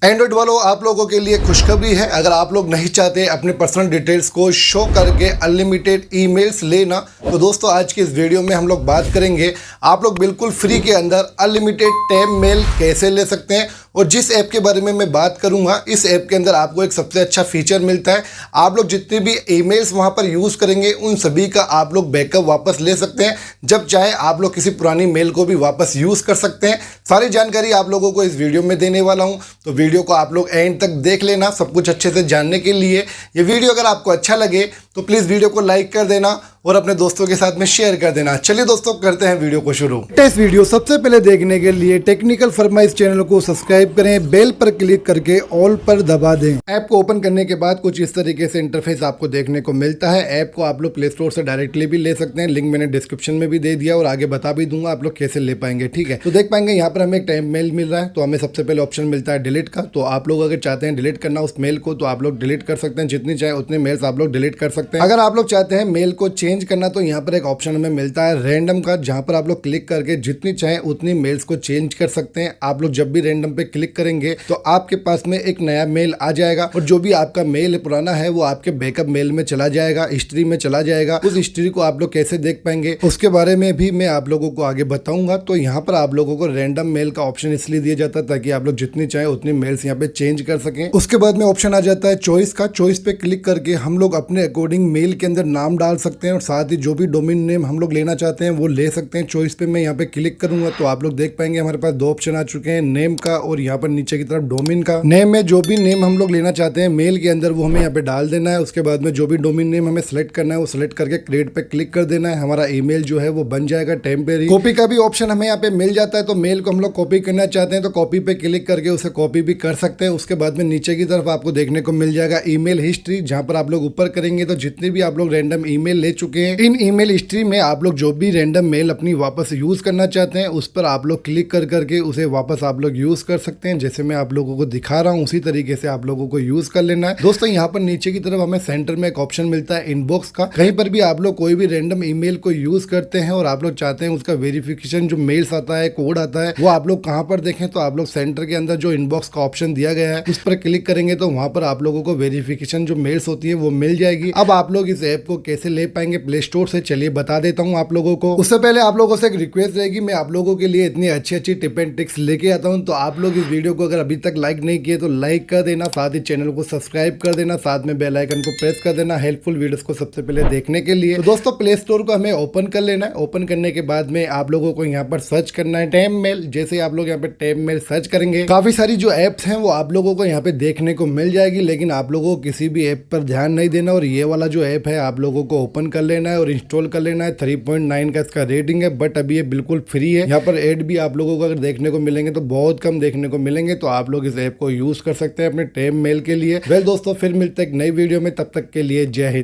Android वालों, आप लोगों के लिए खुशखबरी है। अगर आप लोग नहीं चाहते अपने पर्सनल डिटेल्स को शो करके अनलिमिटेड ईमेल्स लेना, तो दोस्तों आज की इस वीडियो में हम लोग बात करेंगे आप लोग बिल्कुल फ्री के अंदर अनलिमिटेड टैब मेल कैसे ले सकते हैं। और जिस ऐप के बारे में मैं बात करूंगा, इस ऐप के अंदर आपको एक सबसे अच्छा फीचर मिलता है। आप लोग जितने भी ईमेल्स वहां पर यूज़ करेंगे उन सभी का आप लोग बैकअप वापस ले सकते हैं। जब चाहे आप लोग किसी पुरानी मेल को भी वापस यूज़ कर सकते हैं। सारी जानकारी आप लोगों को इस वीडियो में देने वाला हूं, तो वीडियो को आप लोग एंड तक देख लेना सब कुछ अच्छे से जानने के लिए। ये वीडियो अगर आपको अच्छा लगे तो प्लीज़ वीडियो को लाइक कर देना और अपने दोस्तों के साथ में शेयर कर देना। चलिए दोस्तों, करते हैं वीडियो को शुरू। इस वीडियो सबसे पहले देखने के लिए टेक्निकल फरमाइश चैनल को सब्सक्राइब करें, बेल पर क्लिक करके ऑल पर दबा दें। ऐप को ओपन करने के बाद कुछ इस तरीके से इंटरफेस आपको देखने को मिलता है। ऐप को आप लोग प्ले स्टोर से डायरेक्टली भी ले सकते हैं, लिंक मैंने डिस्क्रिप्शन में भी दे दिया और आगे बता भी दूंगा आप लोग कैसे ले पाएंगे। ठीक है, तो देख पाएंगे यहाँ पर हमें एक टाइम मेल मिल रहा है। तो हमें सबसे पहले ऑप्शन मिलता है डिलीट का। तो आप लोग अगर चाहते हैं डिलीट करना उस मेल को, तो आप लोग डिलीट कर सकते हैं, जितनी चाहे उतने मेल्स आप लोग डिलीट कर सकते हैं। अगर आप लोग चाहते हैं मेल को चेंज करना, तो यहाँ एक ऑप्शन हमें मिलता है रैंडम का, जहां पर आप लोग क्लिक करके जितनी चाहे उतनी मेल्स को चेंज कर सकते हैं। आप लोग जब भी रैंडम पे क्लिक करेंगे तो आपके पास में एक नया मेल आ जाएगा और जो भी आपका मेल पुराना है वो आपके बैकअप मेल में चला जाएगा, हिस्ट्री में चला जाएगा। उस हिस्ट्री को आप लोग कैसे देख पाएंगे उसके बारे में भी मैं आप लोगों को आगे बताऊंगा। तो यहाँ पर आप लोगों को रैंडम मेल का ऑप्शन इसलिए दिया जाता है ताकि आप लोग जितनी चाहे उतनी मेल्स यहाँ पे चेंज कर सकें। उसके बाद में ऑप्शन आ जाता है चॉइस का। चॉइस पे क्लिक करके हम लोग अपने अकॉर्डिंग मेल के अंदर नाम डाल सकते हैं और साथ ही जो भी डोमेन नेम हम लोग लेना चाहते हैं वो ले सकते हैं। चॉइस पे मैं यहाँ पे क्लिक करूंगा तो आप लोग देख पाएंगे हमारे पास दो ऑप्शन आ चुके हैं, नेम का और यहाँ पर नीचे की तरफ डोमेन का। नेम में जो भी नेम हम लोग लेना चाहते हैं मेल के अंदर वो हमें यहाँ पे डाल देना है। उसके बाद में जो भी डोमेन नेम हमें सेलेक्ट करना है वो सेलेक्ट करके क्रिएट पे क्लिक कर देना है। हमारा ईमेल जो है वो बन जाएगा टेम्परेरी। कॉपी का भी ऑप्शन हमें यहाँ पे मिल जाता है। तो मेल को हम लोग कॉपी करना चाहते हैं तो कॉपी पे क्लिक करके उसे कॉपी भी कर सकते हैं। उसके बाद में नीचे की तरफ आपको देखने को मिल जाएगा ईमेल हिस्ट्री, जहां पर आप लोग ऊपर करेंगे तो जितने भी आप लोग रैंडम ईमेल ले चुके हैं इन ईमेल हिस्ट्री में आप लोग जो भी रैंडम मेल अपनी वापस यूज करना चाहते हैं उस पर आप लोग क्लिक कर करके उसे वापस आप लोग यूज कर सकते हैं। जैसे मैं आप लोगों को दिखा रहा हूं उसी तरीके से आप लोगों को यूज कर लेना है। दोस्तों यहाँ पर नीचे की तरफ हमें सेंटर में एक ऑप्शन मिलता है इनबॉक्स का। कहीं पर भी आप लोग कोई भी रैंडम ईमेल को यूज करते हैं और आप लोग चाहते हैं उसका वेरिफिकेशन जो मेल्स आता है, कोड आता है, वो आप लोग कहां पर देखें, तो आप लोग सेंटर के अंदर जो इनबॉक्स का ऑप्शन दिया गया है उस पर क्लिक करेंगे तो वहां पर आप लोगों को वेरिफिकेशन जो मेल्स होती है वो मिल जाएगी। अब आप लोग इस ऐप को कैसे ले पाएंगे प्ले स्टोर से, चलिए बता देता हूँ आप लोगों को। उससे पहले आप लोगों से एक रिक्वेस्ट रहेगी, मैं आप लोगों के लिए इतनी अच्छी अच्छी टिप एंड ट्रिक्स लेके आता हूं, तो आप लोग इस वीडियो को अगर अभी तक लाइक नहीं किए तो लाइक कर देना, साथ ही चैनल को सब्सक्राइब कर देना, साथ में बेल आइकन को प्रेस कर देना हेल्पफुल वीडियोस को सबसे पहले देखने के लिए। तो दोस्तों प्ले स्टोर को हमें ओपन कर लेना है। ओपन करने के बाद में आप लोगों को यहाँ पर सर्च करना है टैब मेल। जैसे आप लोग यहाँ पे टैब मेल सर्च करेंगे काफी सारी जो एप्स हैं वो आप लोगों को यहाँ पे देखने को मिल जाएगी, लेकिन आप लोगों को किसी भी ऐप पर ध्यान नहीं देना और ये वाला जो ऐप है आप लोगों को ओपन कर लेना है और इंस्टॉल कर लेना है। 3.9 का इसका रेटिंग है, बट अभी ये बिल्कुल फ्री है। यहाँ पर ऐड भी आप लोगों को अगर देखने को मिलेंगे तो बहुत कम देखने को मिलेंगे, तो आप लोग इस ऐप को यूज कर सकते हैं अपने टैब मेल के लिए। वेल दोस्तों, फिर मिलते हैं एक नई वीडियो में, तब तक के लिए जय हिंद।